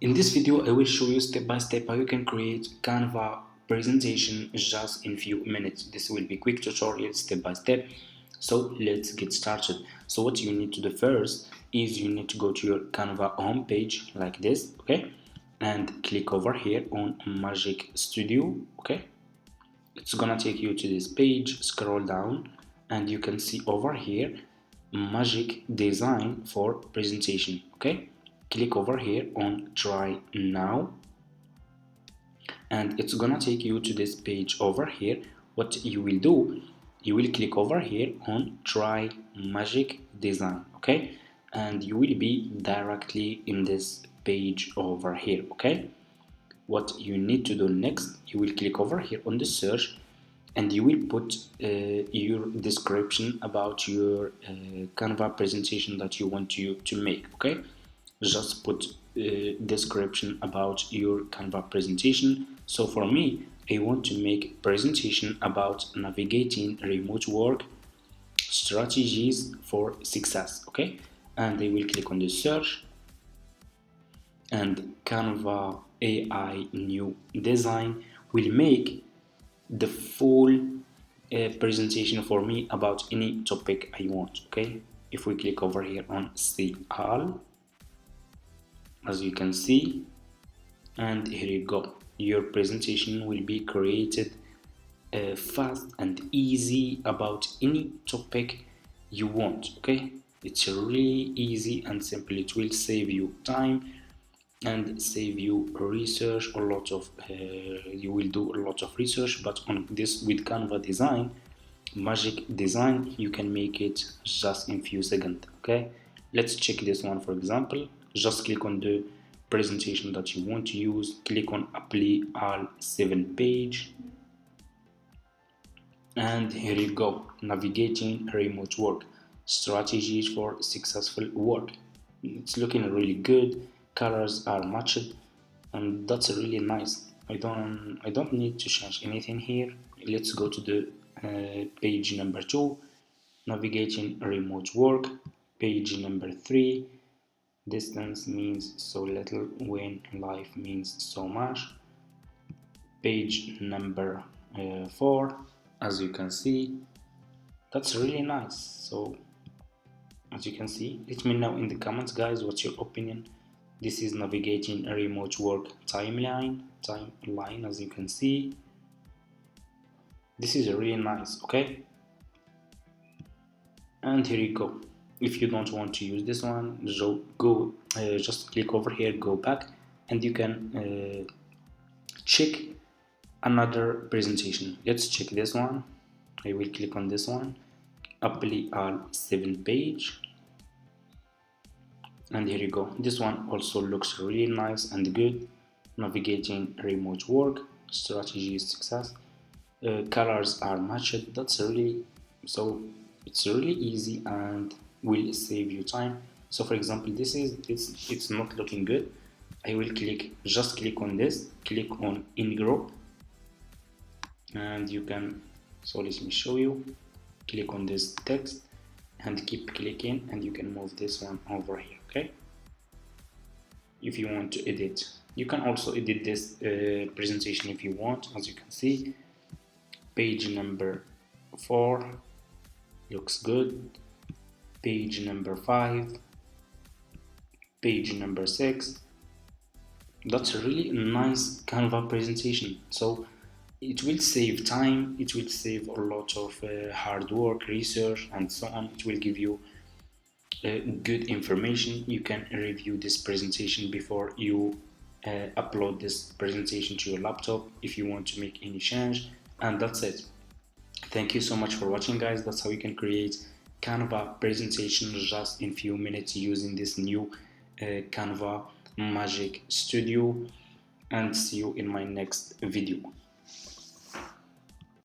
In this video, I will show you step by step how you can create Canva presentation just in few minutes. This will be quick tutorial step by step. So let's get started. So what you need to do first is you need to go to your Canva homepage like this, okay? And click over here on Magic Studio, okay? It's gonna take you to this page, scroll down, and you can see over here Magic Design for presentation, okay? Click over here on try now, and it's gonna take you to this page over here. What you will do, you will click over here on try Magic Design, okay? And you will be directly in this page over here, okay? What you need to do next, you will click over here on the search, and you will put your description about your Canva presentation that you want to make, okay? Just put description about your Canva presentation. So for me, I want to make presentation about navigating remote work strategies for success, okay? And I will click on the search, and Canva AI new design will make the full presentation for me about any topic I want, okay? If we click over here on see all, as you can see, and here you go, your presentation will be created fast and easy about any topic you want, okay? It's really easy and simple. It will save you time and save you research a lot of you will do a lot of research, but on this with Canva design, Magic Design, you can make it just in few seconds, okay? Let's check this one. For example, just click on the presentation that you want to use, click on apply all 7 page, and here you go, navigating remote work strategies for successful work. It's looking really good, colors are matched, and that's really nice. I don't need to change anything here. Let's go to the page number 2, navigating remote work. Page number 3, distance means so little when life means so much. Page number 4, as you can see, that's really nice. So as you can see, let me know in the comments, guys, what's your opinion. This is navigating a remote work timeline, as you can see. This is really nice, okay? And here you go. If you don't want to use this one, just click over here, go back, and you can check another presentation. Let's check this one. I will click on this one, apply all 7 page, and here you go. This one also looks really nice and good. Navigating remote work strategy success, colors are matched. That's really, so it's really easy and will save you time. So for example, this is it's not looking good. I will just click on this, click on in group, and you can, so let me show you, click on this text and keep clicking, and you can move this one over here, okay? If you want to edit, you can also edit this presentation if you want. As you can see, page number 4 looks good, page number 5, page number 6. That's a really nice Canva presentation. So it will save time, it will save a lot of hard work, research, and so on. It will give you good information. You can review this presentation before you upload this presentation to your laptop if you want to make any change. And that's it. Thank you so much for watching, guys. That's how you can create Canva presentation just in few minutes using this new Canva Magic Studio, and see you in my next video.